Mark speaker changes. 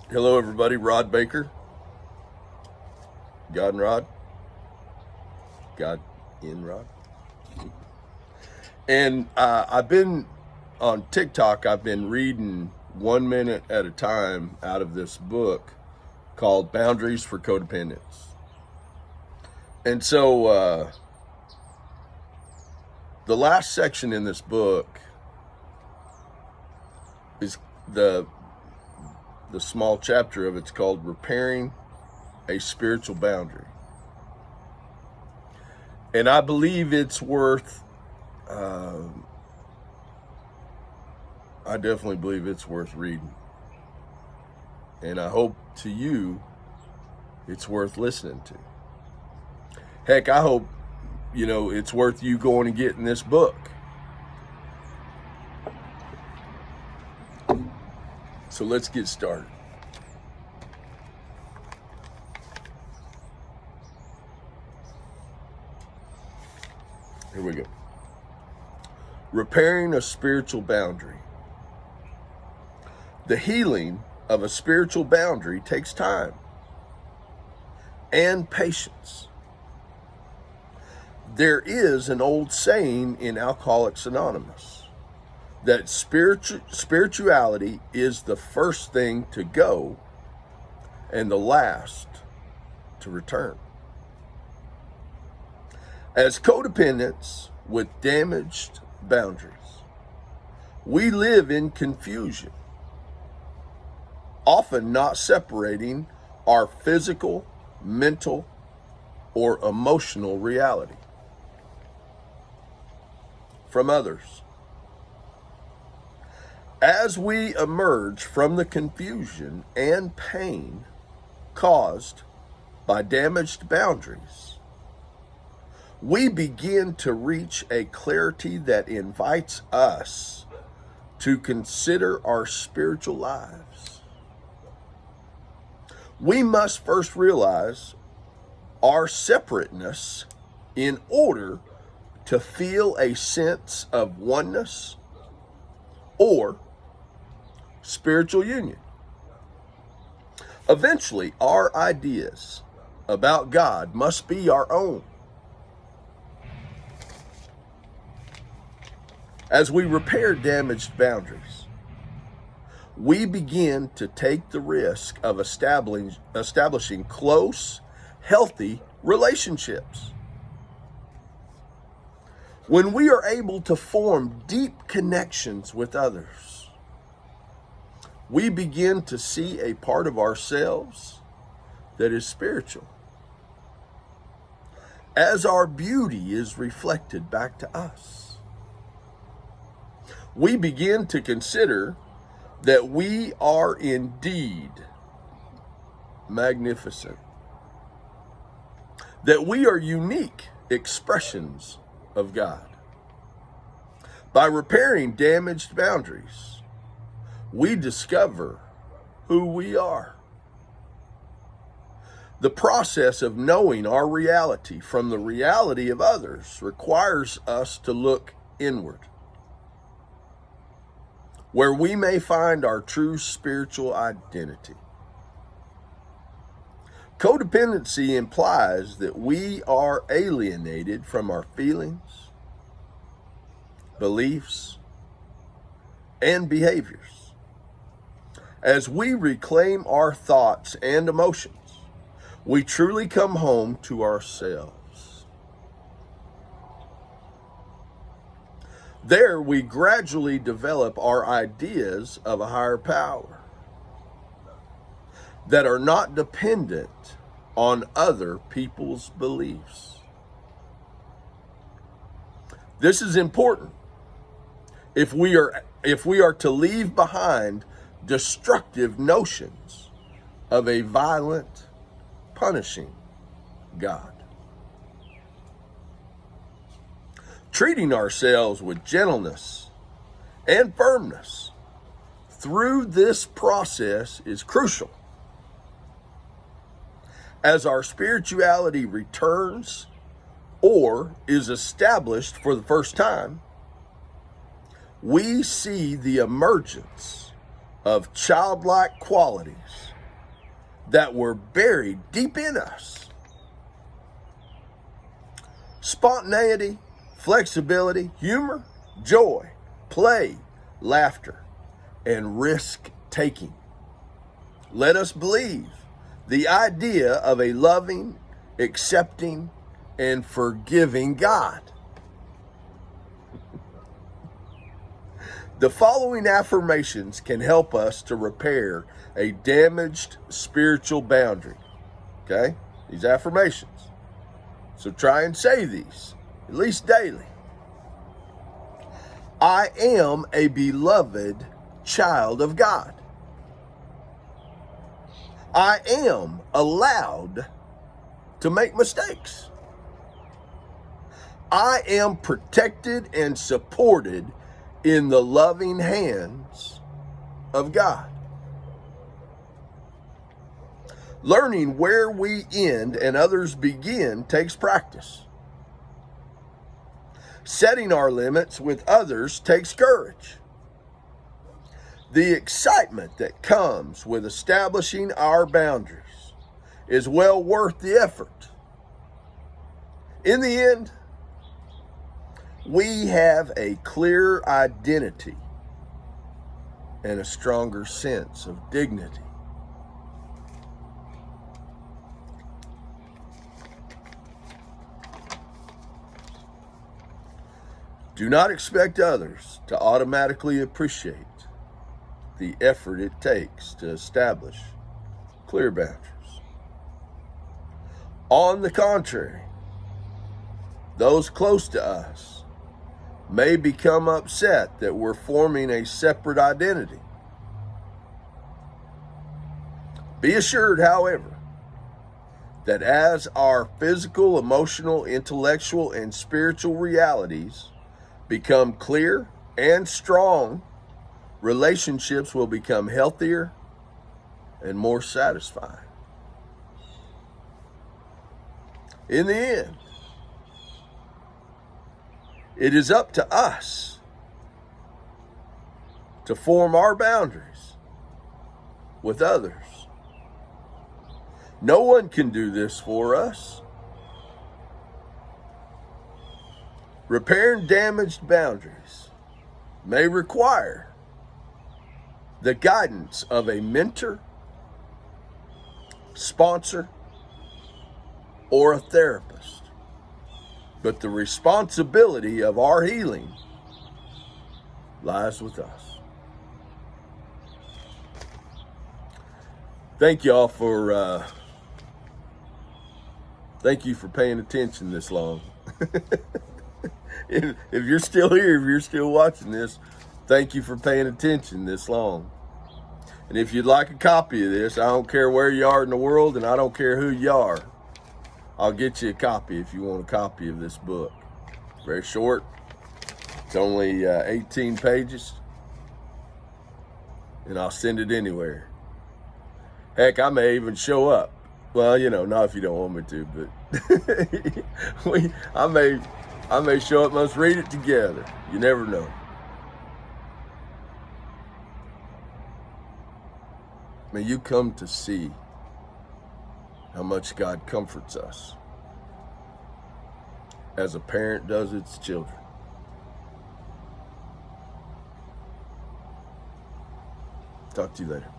Speaker 1: Hello, everybody. Rod Baker. God and Rod. God in Rod. And I've been on TikTok. I've been reading 1 minute at a time out of this book called Boundaries for Codependents. And so the last section in this book is the small chapter of it's called Repairing a Spiritual Boundary. And I believe it's worth, I definitely believe it's worth reading. And I hope to you it's worth listening to. Heck, I hope, it's worth you going and getting this book. So let's get started. Here we go. Repairing a spiritual boundary. The healing of a spiritual boundary takes time and patience. There is an old saying in Alcoholics Anonymous that spirituality is the first thing to go and the last to return. As codependents with damaged boundaries, we live in confusion, often not separating our physical, mental, or emotional reality from others. As we emerge from the confusion and pain caused by damaged boundaries, we begin to reach a clarity that invites us to consider our spiritual lives. We must first realize our separateness in order to feel a sense of oneness or spiritual union. Eventually, our ideas about God must be our own. As we repair damaged boundaries, we begin to take the risk of establishing close, healthy relationships. When we are able to form deep connections with others, we begin to see a part of ourselves that is spiritual, as our beauty is reflected back to us. We begin to consider that we are indeed magnificent, that we are unique expressions of God. By repairing damaged boundaries, we discover who we are. The process of knowing our reality from the reality of others requires us to look inward, where we may find our true spiritual identity. Codependency implies that we are alienated from our feelings, beliefs, and behaviors. As we reclaim our thoughts and emotions, we truly come home to ourselves. There, we gradually develop our ideas of a higher power that are not dependent on other people's beliefs. This is important if we are to leave behind destructive notions of a violent, punishing God. Treating ourselves with gentleness and firmness through this process is crucial. As our spirituality returns or is established for the first time, we see the emergence of childlike qualities that were buried deep in us. Spontaneity, flexibility, humor, joy, play, laughter, and risk-taking. Let us believe the idea of a loving, accepting, and forgiving God. The following affirmations can help us to repair a damaged spiritual boundary. Okay? These affirmations. So try and say these, at least daily. I am a beloved child of God. I am allowed to make mistakes. I am protected and supported in the loving hands of God. Learning where we end and others begin takes practice. Setting our limits with others takes courage. The excitement that comes with establishing our boundaries is well worth the effort. In the end, we have a clear identity and a stronger sense of dignity. Do not expect others to automatically appreciate the effort it takes to establish clear boundaries. On the contrary, those close to us may become upset that we're forming a separate identity. Be assured, however, that as our physical, emotional, intellectual, and spiritual realities become clear and strong, relationships will become healthier and more satisfying. In the end, it is up to us to form our boundaries with others. No one can do this for us. Repairing damaged boundaries may require the guidance of a mentor, sponsor, or a therapist. But the responsibility of our healing lies with us. Thank you for paying attention this long. If you're still here, if you're still watching this, thank you for paying attention this long. And if you'd like a copy of this, I don't care where you are in the world, and I don't care who you are, I'll get you a copy if you want a copy of this book. Very short. It's only 18 pages. And I'll send it anywhere. Heck, I may even show up. Well, not if you don't want me to, but I may show up and let's read it together. You never know. May you come to see how much God comforts us as a parent does its children. Talk to you later.